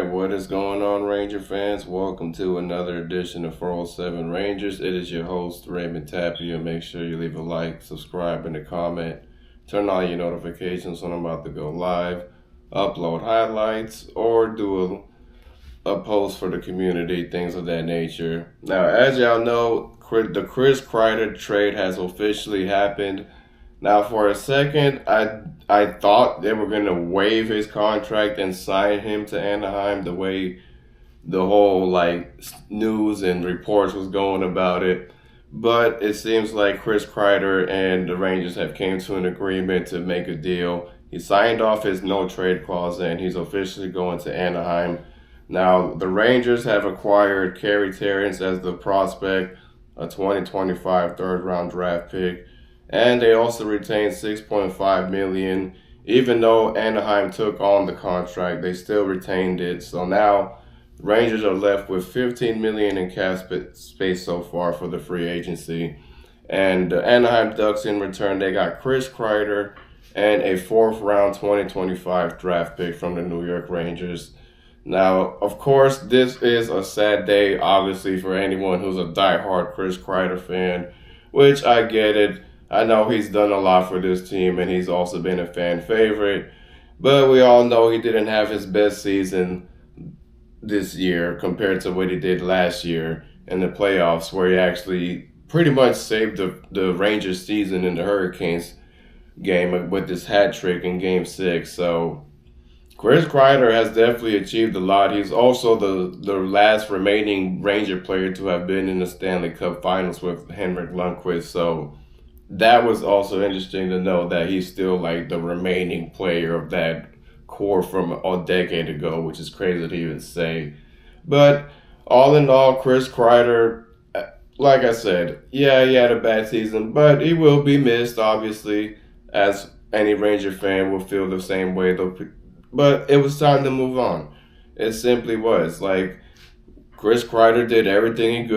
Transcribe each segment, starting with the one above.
right, what is going on, Ranger fans? Welcome to another edition of 407 Rangers. It is your host, Raymond Tapia. Make sure you leave a like, subscribe, and a comment. Turn on your notifications when I'm about to go live, upload highlights, or do a post for the community, things of that nature. Now, as y'all know, the Chris Kreider trade has officially happened. Now, for a second, I thought they were going to waive his contract and sign him to Anaheim the way the whole news and reports was going about it. But it seems like Chris Kreider and the Rangers have came to an agreement to make a deal. He signed off his no trade clause and he's officially going to Anaheim. Now, the Rangers have acquired Carey Terrance as the prospect, a 2025 third-round draft pick. And they also retained $6.5 million. Even though Anaheim took on the contract, they still retained it. So now Rangers are left with $15 million in cap space so far for the free agency. And the Anaheim Ducks in return, they got Chris Kreider and a fourth-round 2025 draft pick from the New York Rangers. Now, of course, this is a sad day, obviously, for anyone who's a diehard Chris Kreider fan, which I get it. I know he's done a lot for this team, and he's also been a fan favorite. But we all know he didn't have his best season this year compared to what he did last year in the playoffs, where he actually pretty much saved the Rangers season in the Hurricanes game with his hat trick in Game 6. So Chris Kreider has definitely achieved a lot. He's also the last remaining Ranger player to have been in the Stanley Cup Finals with Henrik Lundqvist. So that was also interesting to know that he's still the remaining player of that core from a decade ago, which is crazy to even say. But all in all, Chris Kreider, like I said, yeah, he had a bad season, but he will be missed, obviously, as any Ranger fan will feel the same way, though. But it was time to move on. It simply was. Chris Kreider did everything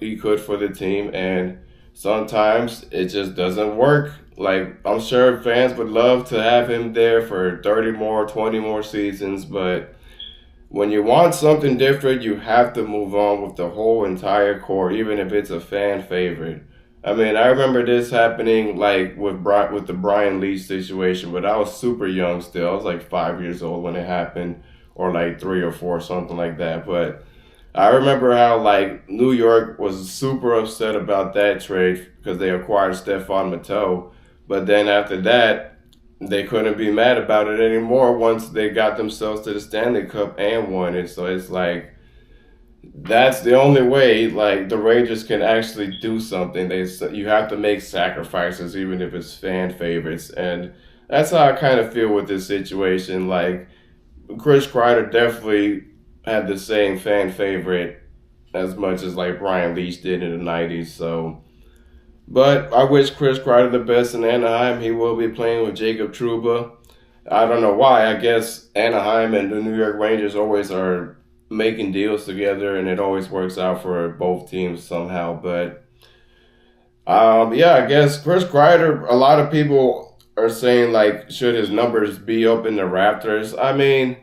he could for the team, and sometimes it just doesn't work. I'm sure fans would love to have him there for 30 more, 20 more seasons, but when you want something different, you have to move on with the whole entire core, even if it's a fan favorite. I mean, I remember this happening with the Brian Lee situation, but I was super young still. I was 5 years old when it happened, or 3 or 4, something like that. But I remember how New York was super upset about that trade because they acquired Stephane Matteau. But then after that, they couldn't be mad about it anymore once they got themselves to the Stanley Cup and won it. So it's that's the only way the Rangers can actually do something. You have to make sacrifices even if it's fan favorites. And that's how I kind of feel with this situation. Chris Kreider definitely had the same fan favorite as much as Brian Leach did in the 90s. So, but I wish Chris Kreider the best in Anaheim. He will be playing with Jacob Trouba. I don't know why. I guess Anaheim and the New York Rangers always are making deals together, and it always works out for both teams somehow. But yeah, I guess Chris Kreider, a lot of people are saying should his numbers be up in the rafters? I mean,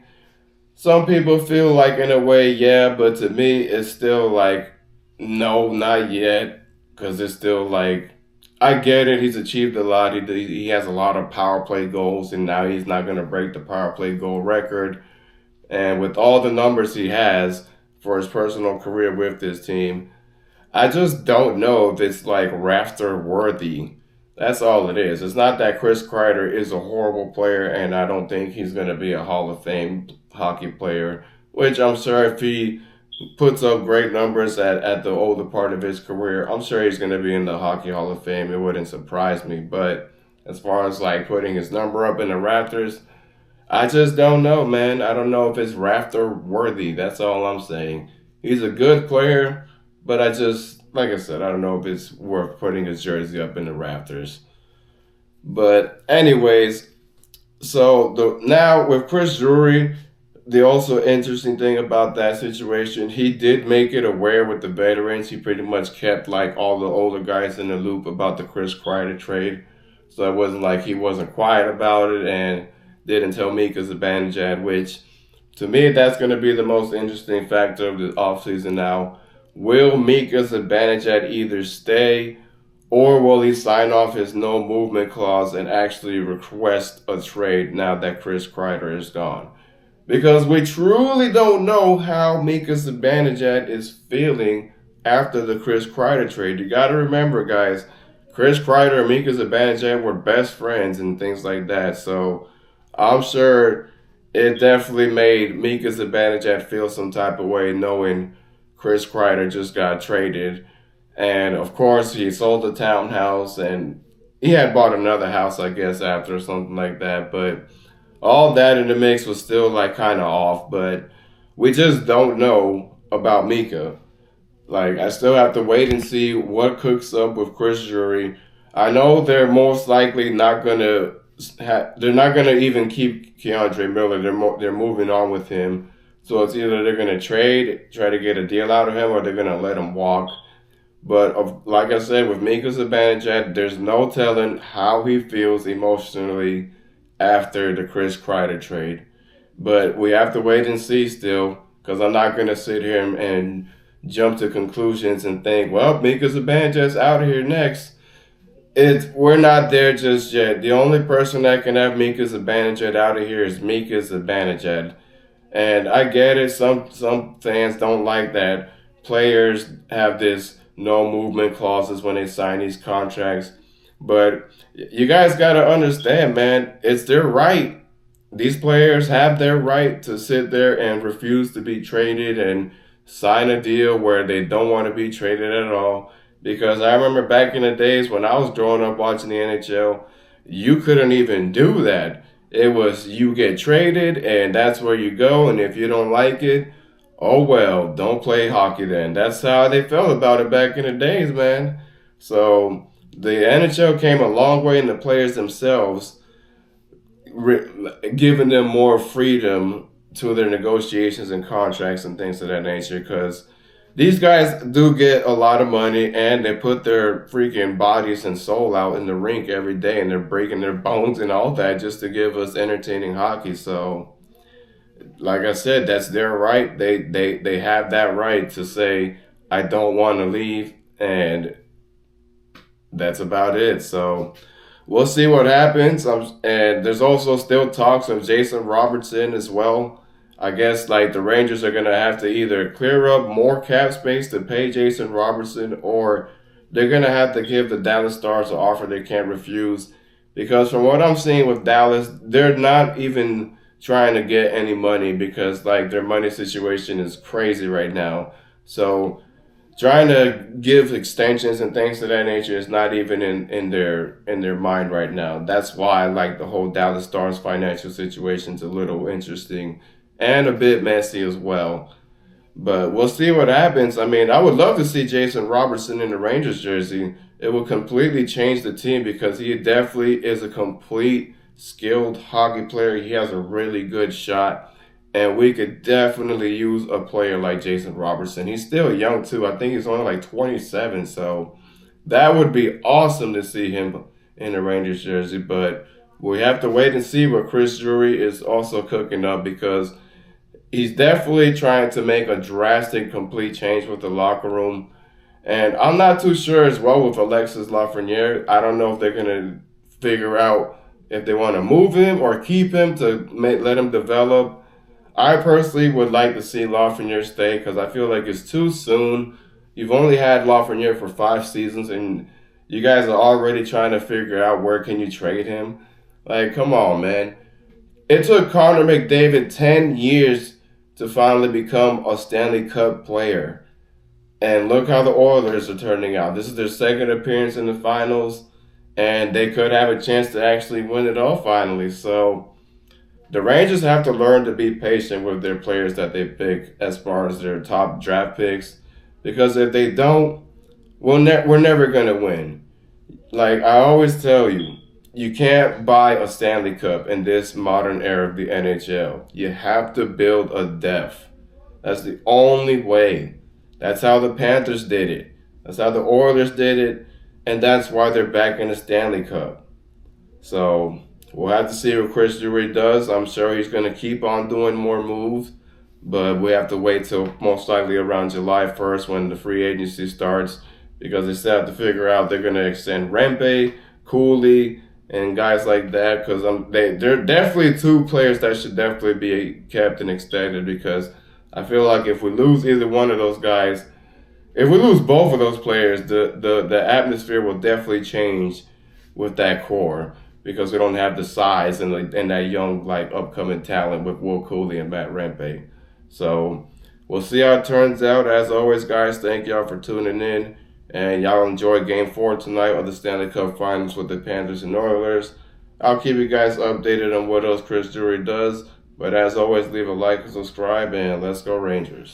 some people feel in a way, yeah, but to me, it's still no, not yet. Because it's still I get it. He's achieved a lot. He has a lot of power play goals, and now he's not going to break the power play goal record. And with all the numbers he has for his personal career with this team, I just don't know if it's rafter worthy. That's all it is. It's not that Chris Kreider is a horrible player, and I don't think he's going to be a Hall of Fame hockey player, which I'm sure if he puts up great numbers at the older part of his career, I'm sure he's going to be in the Hockey Hall of Fame. It wouldn't surprise me. But as far as putting his number up in the rafters, I just don't know, man. I don't know if it's rafter worthy. That's all I'm saying. He's a good player, but I just, like I said, I don't know if it's worth putting his jersey up in the rafters. But anyways, so now with Chris Drury, the also interesting thing about that situation, he did make it aware with the veterans. He pretty much kept all the older guys in the loop about the Chris Kreider trade. So it wasn't he wasn't quiet about it and didn't tell Mika Zibanejad, which To me, that's going to be the most interesting factor of the offseason now. Will Mika Zibanejad either stay or will he sign off his no movement clause and actually request a trade now that Chris Kreider is gone? Because we truly don't know how Mika Zibanejad is feeling after the Chris Kreider trade. You got to remember, guys, Chris Kreider and Mika Zibanejad were best friends and things like that. So I'm sure it definitely made Mika Zibanejad feel some type of way knowing Chris Kreider just got traded. And of course, he sold the townhouse and he had bought another house, I guess, after or something like that. But all that in the mix was still like kind of off. But we just don't know about Mika. Like, I still have to wait and see what cooks up with Chris Drury. I know they're most likely not gonna. They're not gonna even keep Keandre Miller. They're moving on with him. So it's either they're gonna trade, try to get a deal out of him, or they're gonna let him walk. But like I said, with Mika Zibanejad, there's no telling how he feels emotionally after the Chris Kreider trade. But we have to wait and see still, because I'm not gonna sit here and jump to conclusions and think, well, Mika Zibanejad's out of here next. We're not there just yet. The only person that can have Mika Zibanejad out of here is Mika Zibanejad. And I get it, some fans don't like that players have this no movement clauses when they sign these contracts. But you guys got to understand, man, it's their right. These players have their right to sit there and refuse to be traded and sign a deal where they don't want to be traded at all. Because I remember back in the days when I was growing up watching the NHL, you couldn't even do that. It was you get traded and that's where you go. And if you don't like it, oh well, don't play hockey then. That's how they felt about it back in the days, man. So the NHL came a long way in the players themselves, giving them more freedom to their negotiations and contracts and things of that nature, because these guys do get a lot of money and they put their freaking bodies and soul out in the rink every day and they're breaking their bones and all that just to give us entertaining hockey. So like I said, that's their right. They have that right to say, I don't want to leave, and that's about it. So we'll see what happens. And there's also still talks of Jason Robertson as well. I guess like the Rangers are going to have to either clear up more cap space to pay Jason Robertson, or they're going to have to give the Dallas Stars an offer they can't refuse. Because from what I'm seeing with Dallas, they're not even trying to get any money because like their money situation is crazy right now. So trying to give extensions and things of that nature is not even in their mind right now. That's why like the whole Dallas Stars financial situation is a little interesting and a bit messy as well. But we'll see what happens. I mean, I would love to see Jason Robertson in the Rangers jersey. It will completely change the team because he definitely is a complete skilled hockey player. He has a really good shot. And we could definitely use a player like Jason Robertson. He's still young, too. I think he's only like 27. So that would be awesome to see him in the Rangers jersey. But we have to wait and see what Chris Drury is also cooking up, because he's definitely trying to make a drastic, complete change with the locker room. And I'm not too sure as well with Alexis Lafreniere. I don't know if they're going to figure out if they want to move him or keep him to let him develop. I personally would like to see Lafreniere stay because I feel like it's too soon. You've only had Lafreniere for 5 seasons, and you guys are already trying to figure out where can you trade him. Like, come on, man. It took Connor McDavid 10 years to finally become a Stanley Cup player. And look how the Oilers are turning out. This is their second appearance in the finals, and they could have a chance to actually win it all finally. So the Rangers have to learn to be patient with their players that they pick as far as their top draft picks, because if they don't, we're never going to win. Like I always tell you, you can't buy a Stanley Cup in this modern era of the NHL. You have to build a depth. That's the only way. That's how the Panthers did it. That's how the Oilers did it. And that's why they're back in the Stanley Cup. So We'll have to see what Chris Drury does. I'm sure he's going to keep on doing more moves, but we have to wait till most likely around July 1st when the free agency starts, because they still have to figure out they're going to extend Rempe, Cooley, and guys like that, because they're definitely two players that should definitely be kept and extended, because I feel like if we lose either one of those guys, if we lose both of those players, the atmosphere will definitely change with that core, because we don't have the size and that young like upcoming talent with Will Cooley and Matt Rempe. So we'll see how it turns out. As always, guys, thank y'all for tuning in, and y'all enjoy Game 4 tonight of the Stanley Cup Finals with the Panthers and Oilers. I'll keep you guys updated on what else Chris Drury does. But as always, leave a like and subscribe, and let's go Rangers.